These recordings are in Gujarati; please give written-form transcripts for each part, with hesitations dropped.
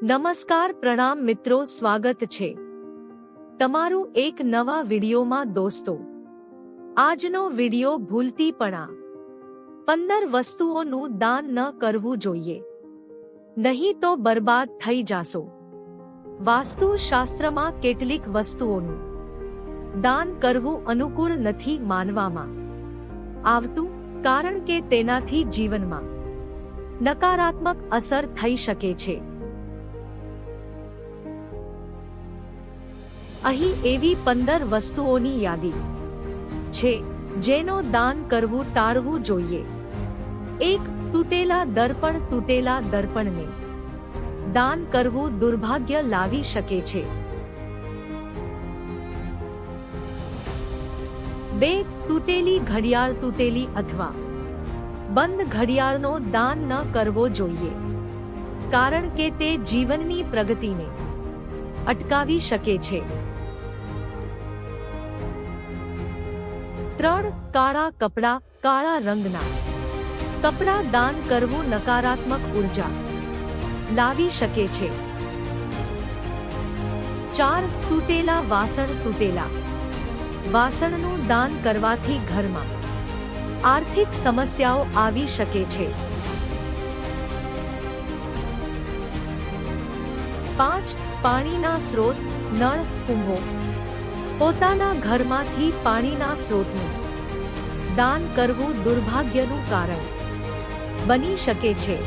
નમસ્કાર પ્રણામ મિત્રો, સ્વાગત છે તમારું એક નવા વિડિયોમાં દોસ્તો। આજનો વિડિયો ભૂલથી પણ 15 વસ્તુઓનું દાન ન કરવું જોઈએ, નહીં તો બરબાદ થઈ જાશો। વાસ્તુ શાસ્ત્રમાં કેટલીક વસ્તુઓનું દાન કરવું અનુકૂળ નથી માનવામાં આવતું, કારણ કે તેનાથી જીવનમાં નકારાત્મક અસર થઈ શકે છે। અહીં એવી 15 વસ્તુઓની યાદી છે જેનો દાન કરવું ટાળવું જોઈએ। 1. તૂટેલા દર્પણ। તૂટેલા દર્પણને દાન કરવું દુર્ભાગ્ય લાવી શકે છે। 2. તૂટેલી ઘડિયાળ। તૂટેલી અથવા બંધ ઘડિયાળનો દાન ન કરવો જોઈએ, કારણ કે તે જીવનની પ્રગતિને અટકાવી શકે છે। 3. કાળા કપડાં। કાળા રંગના કપડાં દાન કરવું નકારાત્મક ઉર્જા લાવી શકે છે। 4. તૂટેલા વાસણ। તૂટેલા વાસણનું દાન કરવાથી ઘરમાં આર્થિક સમસ્યાઓ આવી શકે છે। 5. પાણીના સ્ત્રોત। નળ કુંભો। પોતાના ઘરમાંથી પાણીના સ્ત્રોતનું દાન કરવું દુર્ભાગ્યનું કારણ બની શકે છે।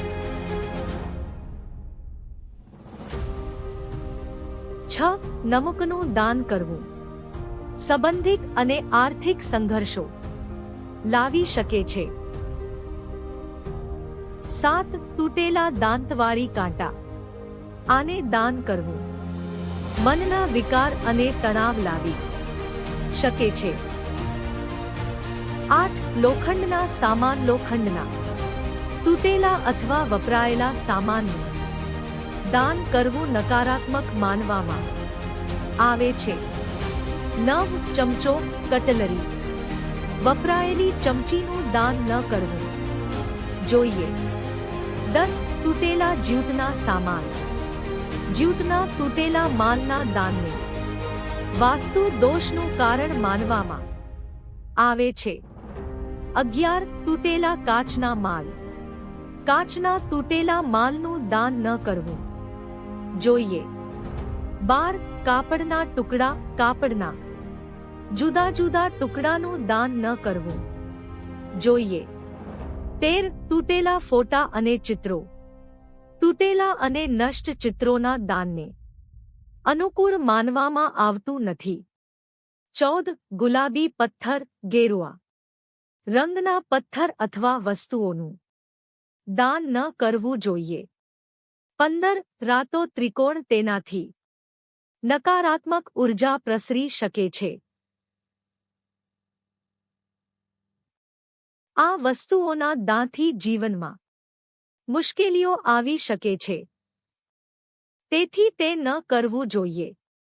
6. નમકનું દાન કરવું સંબંધિત અને આર્થિક સંઘર્ષો લાવી શકે છે। 7. તૂટેલા દાંતવાળી કાંટા। આને દાન કરવું મનના વિકાર અને તણાવ લાવી શકે છે। 8. લોખંડના સામાન। લોખંડના તૂટેલા અથવા વપરાયેલા સામાનનું દાન કરવું નકારાત્મક માનવામાં આવે છે। 9. ચમચો કટલરી। વપરાયેલી ચમચીનું દાન ન કરવું જોઈએ। 10. તૂટેલા જ્યુટના સામાન। જ્યુટના તૂટેલા માલના દાનને વાસ્તુ દોષનું કારણ માનવામાં આવે છે। 11. તૂટેલા કાચના માલ। કાચના તૂટેલા માલનું દાન ન કરવું જોઈએ। 12. કાપડના ટુકડા। કાપડના જુદા જુદા ટુકડાનું દાન ન કરવું જોઈએ। 13. તૂટેલા ફોટા અને ચિત્રો। તૂટેલા અને નષ્ટ ચિત્રોના દાનને અનુકૂળ માનવામાં આવતું નથી। 14. ગુલાબી પથ્થર। ગેરુઆ રંગના પથ્થર અથવા વસ્તુઓનું દાન ન કરવું જોઈએ। 15. રાતો ત્રિકોણ। તેનાથી નકારાત્મક ઉર્જા પ્રસરી શકે છે। આ વસ્તુઓના દાનથી જીવનમાં મુશ્કેલીઓ આવી શકે છે, તેથી તે ન કરવું જોઈએ।